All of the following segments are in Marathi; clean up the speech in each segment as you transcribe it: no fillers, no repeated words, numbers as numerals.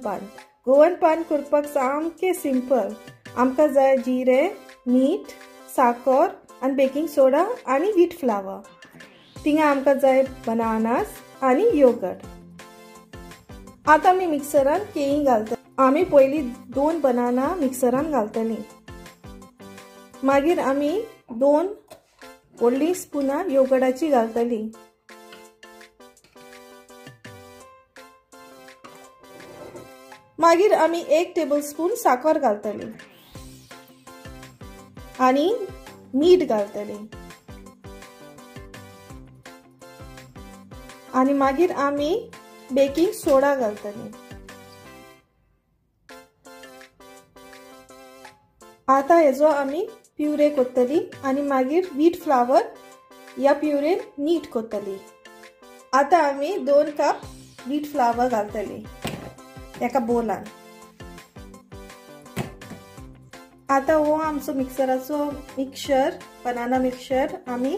पान. गोवन पान करपाक सामकें सिंपल. आमकां जाय जिरें, मीठ, साकर आनी बेकिंग सोडा आनी व्हीट फ्लावर. थिंगा आमकां जाय बनानास आनी योगर्ट. आता आमी मिक्सरान केळी घालता. आमी पयली 2 बनाना मिक्सरान घालतली. मागीर आमी 2 व्हडली स्पुनां योगर्टाची घालतली. मागीर आमी 1 टेबलस्पून साकर घालतली आनी मीठ घालतली. आनी मागीर आमी बेकिंग सोडा घालतली. आता हेजो आमी प्युरे करतली आनी मागीर व्हीट फ्लावर या प्युरेन नीट करतली. आता आमी 2 कप व्हीट फ्लावर घालतली एका बोलान. आता हो आमचो मिक्सराचो मिक्सचर बनाना मिक्सचर आमी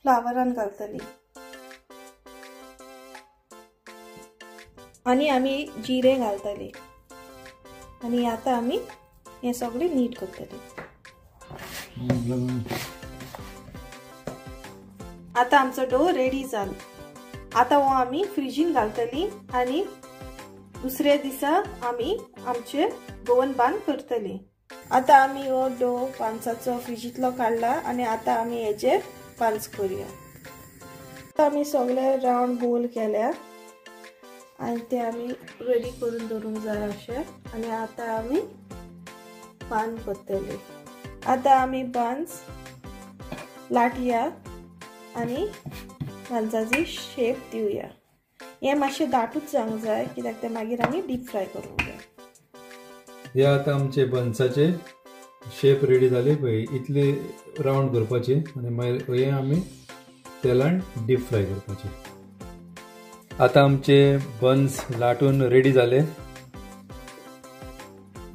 फ्लावरान घालतली आनी आमी जिरें घालतली आनी आता आमी हे सगळे नीट करतली. आता आमचो डो रेडी जालो. आता हो आमी फ्रिजीन घालतली आनी दुसऱ्या दिसा आमी आमचे गोवन पान करतली. आता आमी हो डो पानसाचो फ्रिजींतलो काढला आनी आता आमी हेचेर पान्स करूया. आता आमी सगळे राउंड गोल केल्या आनी ते आमी रेडी करून दवरूंक जाय अशें. आनी आता आमी पान करतली. आता आमी बान्स लाटया आनी बान्साची शेप दिवया. हे मातशे दाटूच जावंक जाय कित्याक ते मागीर आमी डीप फ्राय करूंक जाय. हे आता आमचे बन्साचे शेप रेडी जाले पळय. इतले राउंड करपाचे आनी मागीर हे आमी तेलान डीप फ्राय करपाचे. आता आमचे बन्स लाटून रेडी जाले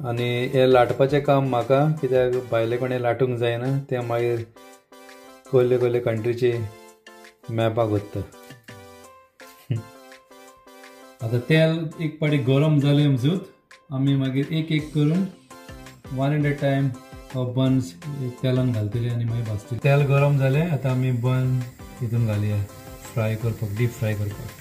आनी हे लाटपाचें काम म्हाका कित्याक भायले कोणें लाटूंक जायना. ते मागीर कसले कसले कंट्रीचे मॅपाक वता. आता तेल एक पाटी गरम जालें मजूत आमी मागीर एक एक करून 1 at a टायम हो बन्स तेलान घालतले आनी मागीर भाजतले. तेल गरम जालें. आता आमी बन हितून घालया फ्राय करपाक, डीप फ्राय करपाक.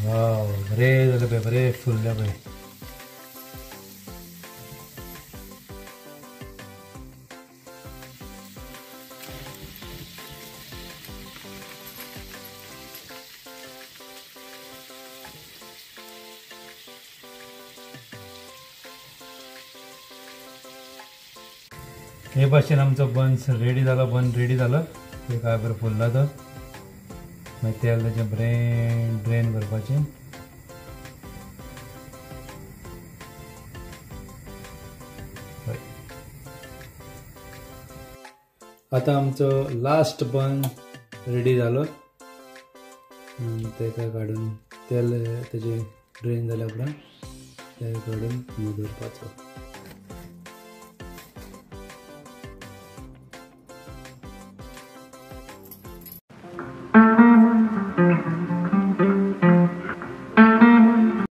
वाव, बरे जाले पळय, बरे फुलले पळय. हे भाशेन आमचो बन्स रेडी जालो. बन रेडी जालो. ते काय बरें फुलला तो. मागीर तेल तेजें बरें ड्रेन करपाचें. आता आमचो लास्ट बन रेडी जालो. तेका काडून तेल तेजें ड्रेन जाल्या उपरांत तेल काडून दवरपाचो.